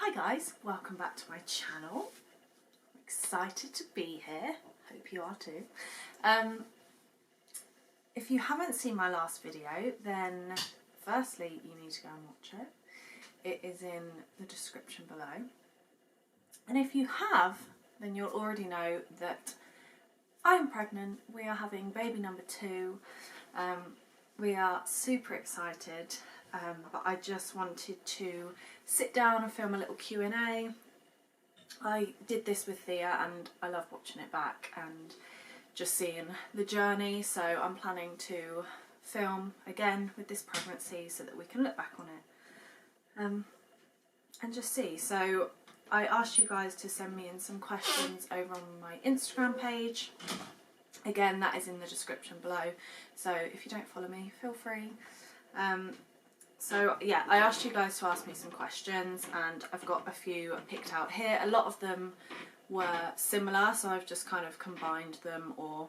Hi guys, welcome back to my channel. I'm excited to be here. Hope you are too. If you haven't seen my last video, then firstly you need to go and watch it. It is in the description below. And if you have, then you'll already know that I'm pregnant. We are having baby number 2. We are super excited. But I just wanted to sit down and film a little Q&A. I did this with Thea and I love watching it back and just seeing the journey, so I'm planning to film again with this pregnancy so that we can look back on it and just see. So I asked you guys to send me in some questions over on my Instagram page. Again, that is in the description below, so if you don't follow me, feel free. So yeah, I asked you guys to ask me some questions and I've got a few picked out here. A lot of them were similar, so I've just kind of combined them, or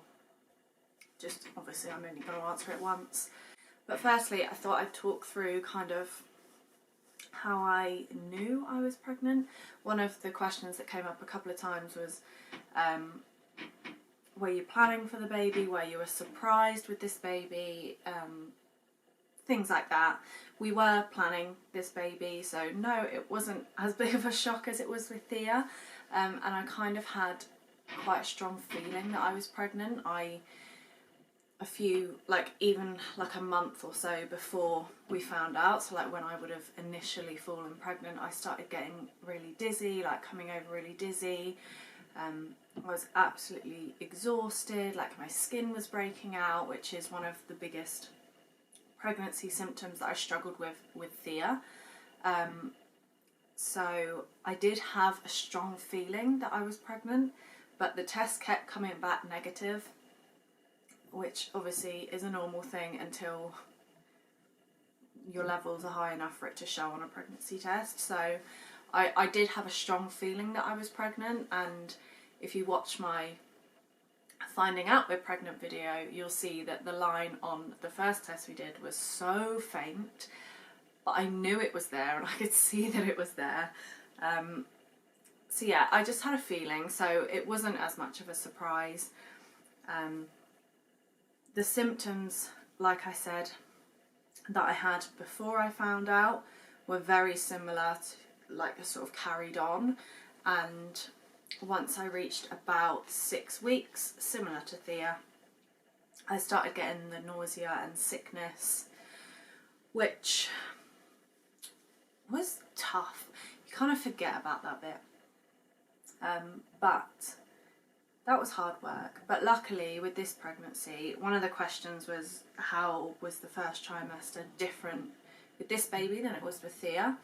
just obviously I'm only going to answer it once. But firstly, I thought I'd talk through kind of how I knew I was pregnant. One of the questions that came up a couple of times was, were you planning for the baby? Were you surprised with this baby? Things like that. We were planning this baby, so no, it wasn't as big of a shock as it was with Thea, and I kind of had quite a strong feeling that I was pregnant. Even a month or so before we found out, so like when I would have initially fallen pregnant, I started getting really dizzy, like coming over really dizzy. I was absolutely exhausted, like my skin was breaking out, which is one of the biggest pregnancy symptoms that I struggled with Thea. So I did have a strong feeling that I was pregnant, but the test kept coming back negative, which obviously is a normal thing until your levels are high enough for it to show on a pregnancy test. So I did have a strong feeling that I was pregnant, and if you watch my finding out we're pregnant video, you'll see that the line on the first test we did was so faint, but I knew it was there and I could see that it was there. So yeah, I just had a feeling, so it wasn't as much of a surprise. The symptoms, like I said, that I had before I found out were very similar to, like, sort of carried on, and once I reached about 6 weeks, similar to Thea, I started getting the nausea and sickness, which was tough. You kind of forget about that bit. But that was hard work. But luckily with this pregnancy, one of the questions was, how was the first trimester different with this baby than it was with Thea?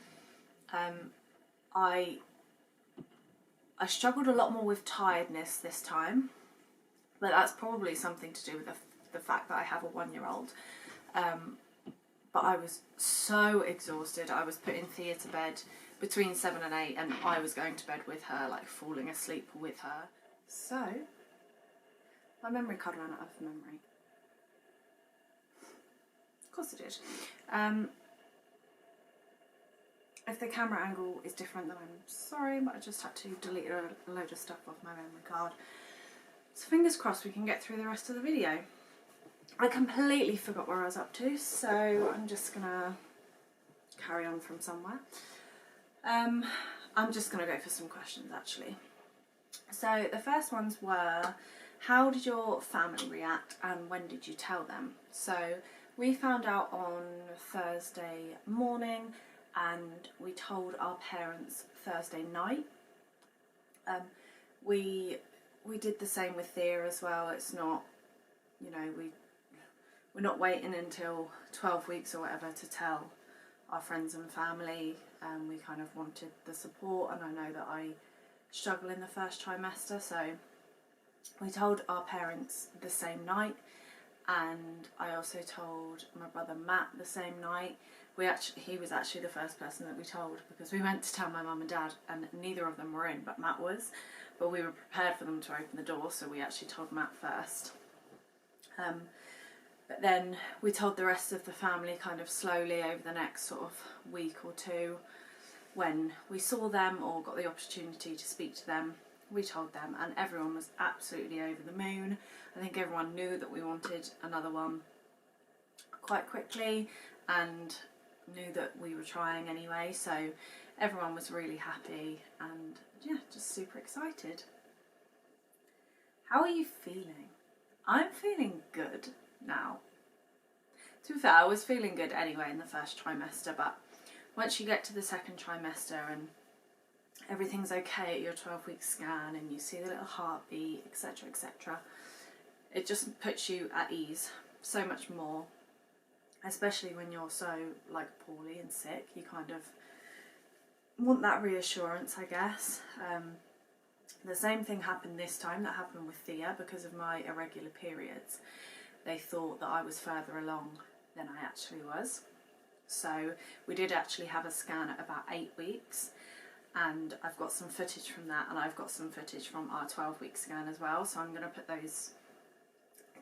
I struggled a lot more with tiredness this time, but that's probably something to do with the fact that I have a 1-year-old. But I was so exhausted. I was putting Thea to bed between 7 and 8, and I was going to bed with her, like falling asleep with her. So, my memory card ran out of memory. Of course it did. If the camera angle is different, then I'm sorry, but I just had to delete a load of stuff off my memory card. So fingers crossed we can get through the rest of the video. I completely forgot where I was up to, so I'm just gonna carry on from somewhere. I'm just gonna go for some questions actually. So the first ones were, how did your family react and when did you tell them? So we found out on Thursday morning, and we told our parents Thursday night. We did the same with Thea as well. It's not, you know, we're not waiting until 12 weeks or whatever to tell our friends and family. We kind of wanted the support, and I know that I struggle in the first trimester, so we told our parents the same night, and I also told my brother Matt the same night. He was actually the first person that we told, because we went to tell my mum and dad and neither of them were in, but Matt was. But we were prepared for them to open the door, so we actually told Matt first. But then we told the rest of the family kind of slowly over the next sort of week or two. when we saw them or got the opportunity to speak to them, we told them, and everyone was absolutely over the moon. I think everyone knew that we wanted another one quite quickly and knew that we were trying anyway, so everyone was really happy and yeah, just super excited. How are you feeling? I'm feeling good now. To be fair, I was feeling good anyway in the first trimester, but once you get to the second trimester and everything's okay at your 12-week scan and you see the little heartbeat, etc, etc, it just puts you at ease so much more, especially when you're so like poorly and sick. You kind of want that reassurance, I guess. The same thing happened this time that happened with Thea. Because of my irregular periods, they thought that I was further along than I actually was. So we did actually have a scan at about 8 weeks, and I've got some footage from that, and I've got some footage from our 12-week scan as well, so I'm going to put those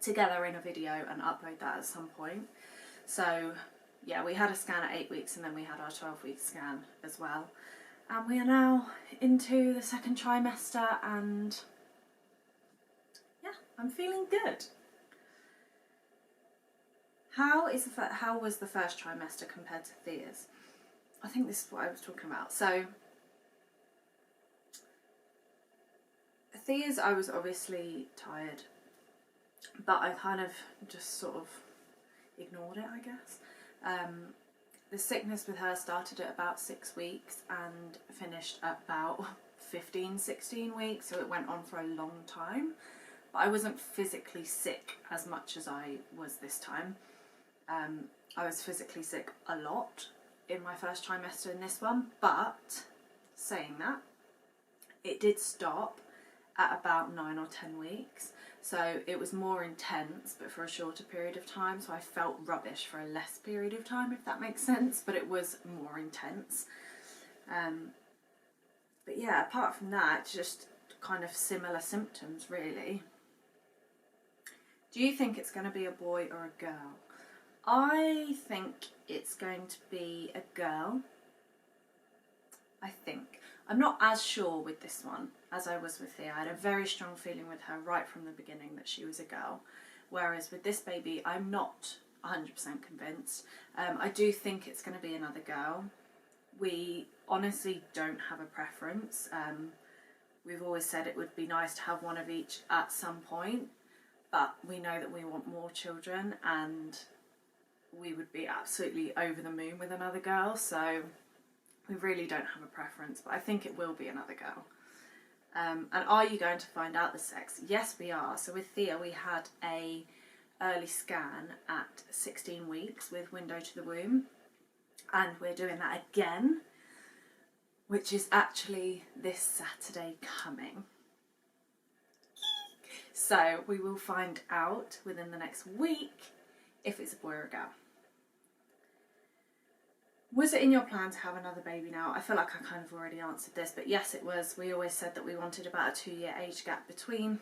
together in a video and upload that at some point. So yeah, we had a scan at 8 weeks and then we had our 12-week scan as well, and we are now into the second trimester, and yeah, I'm feeling good. How was the first trimester compared to Thea's? I think this is what I was talking about. So Thea's, I was obviously tired, but I kind of just sort of ignored it, I guess. The sickness with her started at about 6 weeks and finished at about 15, 16 weeks, so it went on for a long time. But I wasn't physically sick as much as I was this time. I was physically sick a lot in my first trimester in this one, but saying that, it did stop at about 9 or 10 weeks. So it was more intense, but for a shorter period of time. So I felt rubbish for a less period of time, if that makes sense, but it was more intense. But yeah, apart from that, just kind of similar symptoms, really. Do you think it's going to be a boy or a girl? I think it's going to be a girl. I think. I'm not as sure with this one as I was with Thea. I had a very strong feeling with her right from the beginning that she was a girl. Whereas with this baby, I'm not 100% convinced. I do think it's going to be another girl. We honestly don't have a preference. We've always said it would be nice to have one of each at some point, but we know that we want more children and we would be absolutely over the moon with another girl, so we really don't have a preference, but I think it will be another girl. And are you going to find out the sex? Yes, we are. So with Thea, we had a early scan at 16 weeks with window to the womb, and we're doing that again, which is actually this Saturday coming. So we will find out within the next week if it's a boy or a girl. Was it in your plan to have another baby now? I feel like I kind of already answered this, but yes, it was. We always said that we wanted about a 2-year age gap between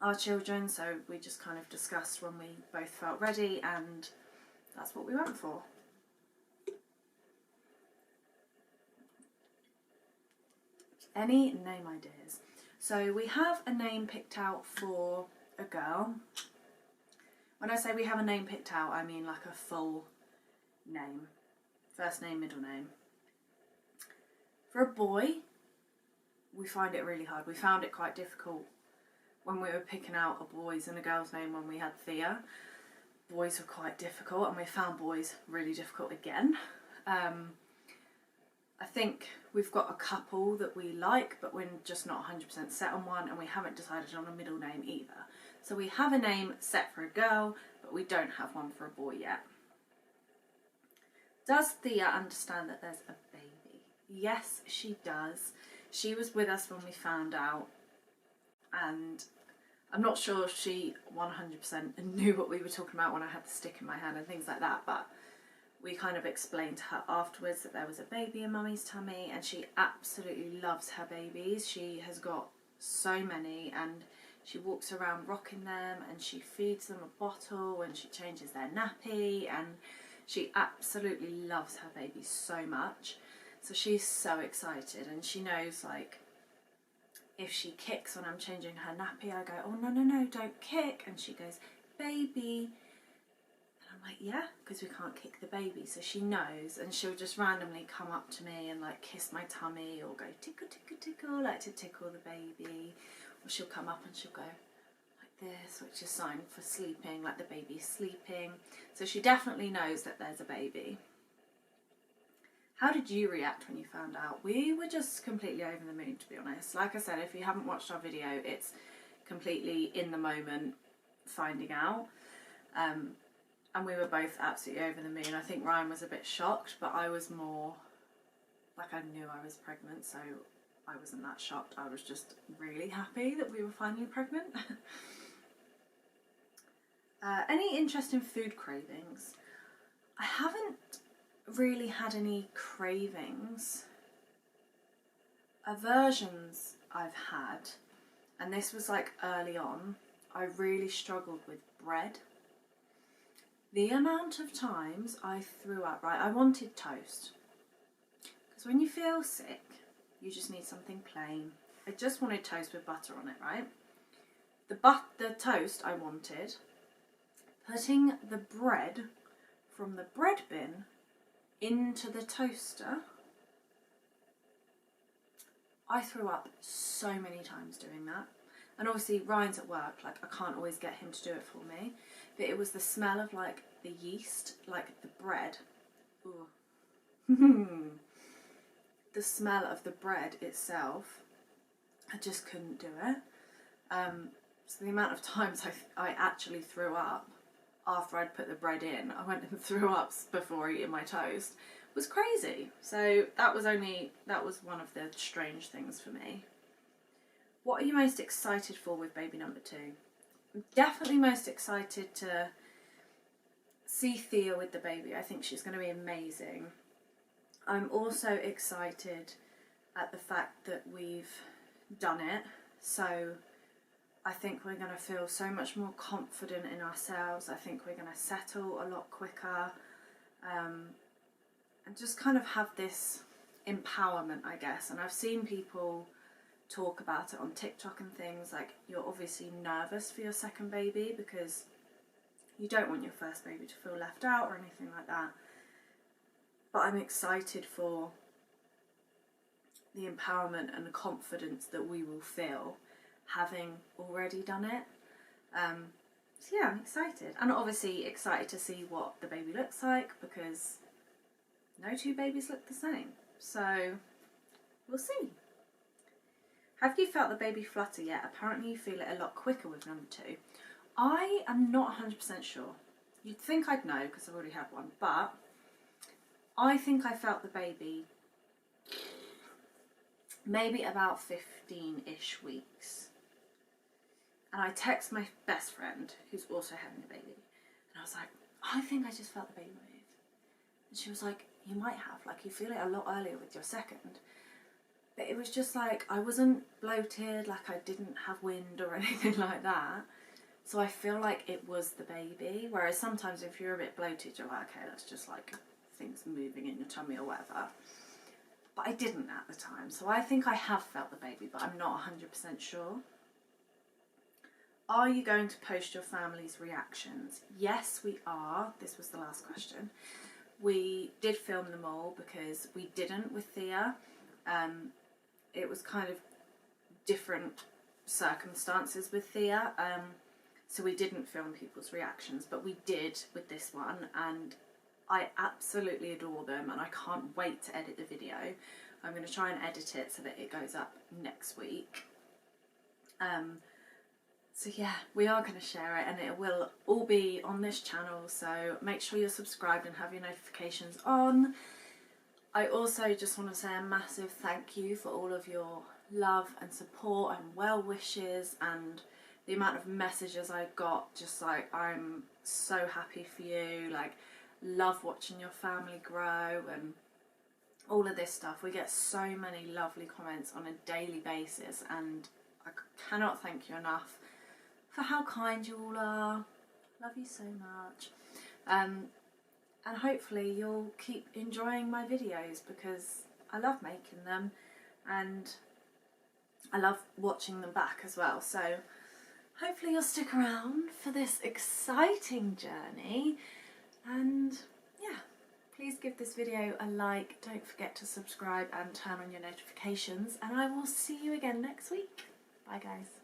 our children, so we just kind of discussed when we both felt ready, and that's what we went for. Any name ideas? So we have a name picked out for a girl. When I say we have a name picked out, I mean like a full name. First name, middle name. For a boy, we find it really hard. We found it quite difficult when we were picking out a boy's and a girl's name when we had Thea. Boys were quite difficult, and we found boys really difficult again. I think we've got a couple that we like, but we're just not 100% set on one, and we haven't decided on a middle name either. So we have a name set for a girl, but we don't have one for a boy yet. Does Thea understand that there's a baby? Yes, she does. She was with us when we found out, and I'm not sure if she 100% knew what we were talking about when I had the stick in my hand and things like that, but we kind of explained to her afterwards that there was a baby in Mummy's tummy, and she absolutely loves her babies. She has got so many, and she walks around rocking them, and she feeds them a bottle, and she changes their nappy, and she absolutely loves her babies so much. So she's so excited, and she knows, like, if she kicks when I'm changing her nappy, I go, oh no, no, no, don't kick. And she goes, baby. And I'm like, yeah, because we can't kick the baby. So she knows, and she'll just randomly come up to me and like kiss my tummy or go tickle, tickle, tickle, like to tickle the baby. Or she'll come up and she'll go like this, which is sign for sleeping, like the baby's sleeping. So she definitely knows that there's a baby. How did you react when you found out? We were just completely over the moon, to be honest. Like I said, if you haven't watched our video, it's completely in the moment finding out. And we were both absolutely over the moon. I think Ryan was a bit shocked, but I was more, like, I knew I was pregnant, so I wasn't that shocked. I was just really happy that we were finally pregnant. Any interest in food cravings? I haven't really had any cravings. Aversions I've had, and this was like early on, I really struggled with bread. The amount of times I threw up, right, I wanted toast. Because when you feel sick, you just need something plain. I just wanted toast with butter on it, right? The toast I wanted, putting the bread from the bread bin into the toaster, I threw up so many times doing that. And obviously Ryan's at work, like I can't always get him to do it for me, but it was the smell of like the yeast, like the bread. The smell of the bread itself, I just couldn't do it. So the amount of times I actually threw up after I'd put the bread in, I went and threw up before eating my toast, was crazy. So that was one of the strange things for me. What are you most excited for with baby number 2? I'm definitely most excited to see Thea with the baby. I think she's going to be amazing. I'm also excited at the fact that we've done it. So I think we're going to feel so much more confident in ourselves. I think we're going to settle a lot quicker, and just kind of have this empowerment, I guess. And I've seen people talk about it on TikTok and things, like you're obviously nervous for your second baby because you don't want your first baby to feel left out or anything like that. But I'm excited for the empowerment and the confidence that we will feel having already done it. So yeah, I'm excited. And obviously excited to see what the baby looks like, because no two babies look the same. So we'll see. Have you felt the baby flutter yet? Apparently you feel it a lot quicker with number 2. I am not 100% sure. You'd think I'd know because I've already had one, but I think I felt the baby maybe about 15-ish weeks. And I text my best friend, who's also having a baby, and I was like, I think I just felt the baby move. And she was like, you might have, like you feel it a lot earlier with your second. But it was just like, I wasn't bloated, like I didn't have wind or anything like that. So I feel like it was the baby. Whereas sometimes if you're a bit bloated, you're like, okay, that's just like things moving in your tummy or whatever. But I didn't at the time. So I think I have felt the baby, but I'm not 100% sure. Are you going to post your family's reactions? Yes, we are. This was the last question. We did film them all because we didn't with Thea. It was kind of different circumstances with Thea. So we didn't film people's reactions, but we did with this one, and I absolutely adore them, and I can't wait to edit the video. I'm going to try and edit it so that it goes up next week. So yeah, we are going to share it, and it will all be on this channel, so make sure you're subscribed and have your notifications on. I also just want to say a massive thank you for all of your love and support and well wishes, and the amount of messages I got, just like, I'm so happy for you, like, love watching your family grow and all of this stuff. We get so many lovely comments on a daily basis, and I cannot thank you enough for how kind you all are. Love you so much. And hopefully you'll keep enjoying my videos, because I love making them, and I love watching them back as well. So hopefully you'll stick around for this exciting journey, and yeah, please give this video a like, don't forget to subscribe and turn on your notifications, and I will see you again next week. Bye guys.